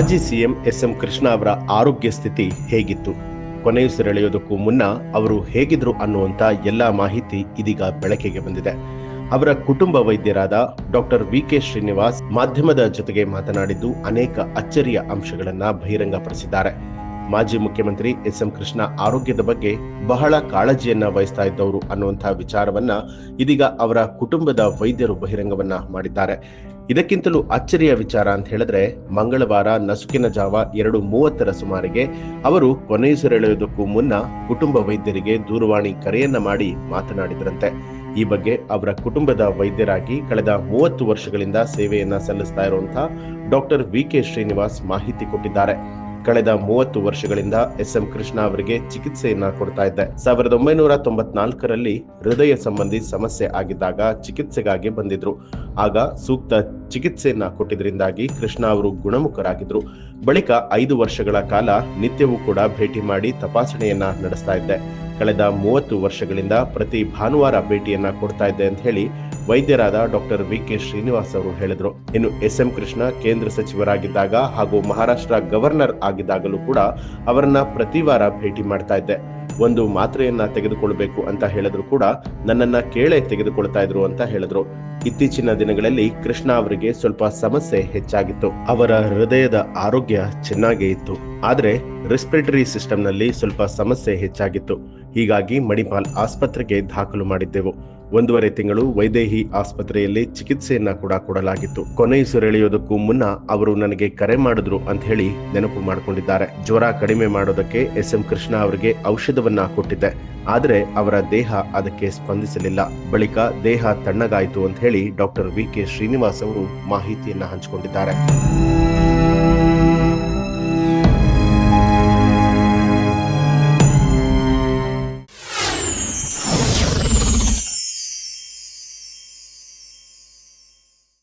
ಮಾಜಿ CM SM. Krishna ಅವರ ಆರೋಗ್ಯ ಸ್ಥಿತಿ ಹೇಗಿತ್ತು, ಕೊನೆಯುಸಿರೆಳೆಯೋದಕ್ಕೂ ಮುನ್ನ ಅವರು ಹೇಗಿದ್ರು ಅನ್ನುವಂತ ಎಲ್ಲಾ ಮಾಹಿತಿ ಇದೀಗ ಬೆಳಕಿಗೆ ಬಂದಿದೆ. ಅವರ ಕುಟುಂಬ ವೈದ್ಯರಾದ ಡಾಕ್ಟರ್ ವಿ.ಕೆ. ಶ್ರೀನಿವಾಸ್ ಮಾಧ್ಯಮದ ಜೊತೆಗೆ ಮಾತನಾಡಿದ್ದು ಅನೇಕ ಅಚ್ಚರಿಯ ಅಂಶಗಳನ್ನ ಬಹಿರಂಗಪಡಿಸಿದ್ದಾರೆ. ಮಾಜಿ ಮುಖ್ಯಮಂತ್ರಿ ಎಸ್.ಎಂ. ಕೃಷ್ಣ ಆರೋಗ್ಯದ ಬಗ್ಗೆ ಬಹಳ ಕಾಳಜಿಯನ್ನ ವಹಿಸ್ತಾ ಇದ್ದವರು ಅನ್ನುವಂತಹ ವಿಚಾರವನ್ನ ಇದೀಗ ಅವರ ಕುಟುಂಬದ ವೈದ್ಯರು ಬಹಿರಂಗವನ್ನ ಮಾಡಿದ್ದಾರೆ. ಇದಕ್ಕಿಂತಲೂ ಅಚ್ಚರಿಯ ವಿಚಾರ ಅಂತ ಹೇಳಿದ್ರೆ, ಮಂಗಳವಾರ ನಸುಕಿನ ಜಾವ 2:30 ಸುಮಾರಿಗೆ ಅವರು ಕೊನೆಯುಸಿರೆಳೆಯುವುದಕ್ಕೂ ಮುನ್ನ ಕುಟುಂಬ ವೈದ್ಯರಿಗೆ ದೂರವಾಣಿ ಕರೆಯನ್ನ ಮಾಡಿ ಮಾತನಾಡಿದ್ರಂತೆ. ಈ ಬಗ್ಗೆ ಅವರ ಕುಟುಂಬದ ವೈದ್ಯರಾಗಿ ಕಳೆದ 30 ವರ್ಷಗಳಿಂದ ಸೇವೆಯನ್ನ ಸಲ್ಲಿಸ್ತಾ ಇರುವಂತಹ ಡಾಕ್ಟರ್ ವಿ.ಕೆ. ಶ್ರೀನಿವಾಸ್ ಮಾಹಿತಿ ಕೊಟ್ಟಿದ್ದಾರೆ. ಕಳೆದ 30 ವರ್ಷಗಳಿಂದ ಎಸ್.ಎಂ. ಕೃಷ್ಣ ಅವರಿಗೆ ಚಿಕಿತ್ಸೆಯನ್ನ ಕೊಡ್ತಾ ಇದ್ದೆ. 1994ರಲ್ಲಿ ಹೃದಯ ಸಂಬಂಧಿ ಸಮಸ್ಯೆ ಆಗಿದ್ದಾಗ ಚಿಕಿತ್ಸೆಗಾಗಿ ಬಂದಿದ್ರು. ಆಗ ಸೂಕ್ತ ಚಿಕಿತ್ಸೆಯನ್ನ ಕೊಟ್ಟಿದ್ರಿಂದಾಗಿ ಕೃಷ್ಣ ಅವರು ಗುಣಮುಖರಾಗಿದ್ರು. ಬಳಿಕ 5 ವರ್ಷಗಳ ಕಾಲ ನಿತ್ಯವೂ ಕೂಡ ಭೇಟಿ ಮಾಡಿ ತಪಾಸಣೆಯನ್ನ ನಡೆಸ್ತಾ ಇದ್ದೆ. ಕಳೆದ 30 ವರ್ಷಗಳಿಂದ ಪ್ರತಿ ಭಾನುವಾರ ಭೇಟಿಯನ್ನ ಕೊಡ್ತಾ ಇದ್ದೆ ಅಂತ ಹೇಳಿ ವೈದ್ಯರಾದ ಡಾಕ್ಟರ್ ವಿ.ಕೆ. ಶ್ರೀನಿವಾಸ್ ಅವರು ಹೇಳಿದ್ರು. ಇನ್ನು ಎಸ್.ಎಂ. ಕೃಷ್ಣ ಕೇಂದ್ರ ಸಚಿವರಾಗಿದ್ದಾಗ ಹಾಗೂ ಮಹಾರಾಷ್ಟ್ರ ಗವರ್ನರ್ ಆಗಿದ್ದಾಗಲೂ ಕೂಡ ಅವರನ್ನ ಪ್ರತಿ ವಾರ ಭೇಟಿ ಮಾಡ್ತಾ ಇದ್ದೆ. ಒಂದು ಮಾತ್ರೆಯನ್ನ ತೆಗೆದುಕೊಳ್ಬೇಕು ಅಂತ ಹೇಳಿದ್ರು ಕೂಡ ನನ್ನನ್ನ ಕೇಳೇ ತೆಗೆದುಕೊಳ್ತಾ ಇದ್ರು ಅಂತ ಹೇಳಿದ್ರು. ಇತ್ತೀಚಿನ ದಿನಗಳಲ್ಲಿ ಕೃಷ್ಣ ಅವರಿಗೆ ಸ್ವಲ್ಪ ಸಮಸ್ಯೆ ಹೆಚ್ಚಾಗಿತ್ತು. ಅವರ ಹೃದಯದ ಆರೋಗ್ಯ ಚೆನ್ನಾಗೇ ಇತ್ತು, ಆದ್ರೆ ರೆಸ್ಪಿರೇಟರಿ ಸಿಸ್ಟಮ್ ನಲ್ಲಿ ಸ್ವಲ್ಪ ಸಮಸ್ಯೆ ಹೆಚ್ಚಾಗಿತ್ತು. ಹೀಗಾಗಿ ಮಣಿಪಾಲ್ ಆಸ್ಪತ್ರೆಗೆ ದಾಖಲು ಮಾಡಿದ್ದೆವು. 1.5 ತಿಂಗಳು ವೈದೇಹಿ ಆಸ್ಪತ್ರೆಯಲ್ಲಿ ಚಿಕಿತ್ಸೆಯನ್ನ ಕೂಡ ಕೊಡಲಾಗಿತ್ತು. ಕೊನೆಯುಸಿರೆಳೆಯೋದಕ್ಕೂ ಮುನ್ನ ಅವರು ನನಗೆ ಕರೆ ಮಾಡಿದ್ರು ಅಂತ ಹೇಳಿ ನೆನಪು ಮಾಡಿಕೊಂಡಿದ್ದಾರೆ. ಜ್ವರ ಕಡಿಮೆ ಮಾಡೋದಕ್ಕೆ ಎಸ್.ಎಂ. ಕೃಷ್ಣ ಅವರಿಗೆ ಔಷಧವನ್ನ ಕೊಟ್ಟಿದ್ದೆ, ಆದ್ರೆ ಅವರ ದೇಹ ಅದಕ್ಕೆ ಸ್ಪಂದಿಸಲಿಲ್ಲ. ಬಳಿಕ ದೇಹ ತಣ್ಣಗಾಯಿತು ಅಂತ ಹೇಳಿ ಡಾಕ್ಟರ್ ವಿ.ಕೆ. ಶ್ರೀನಿವಾಸ್ ಅವರು ಮಾಹಿತಿಯನ್ನ ಹಂಚಿಕೊಂಡಿದ್ದಾರೆ.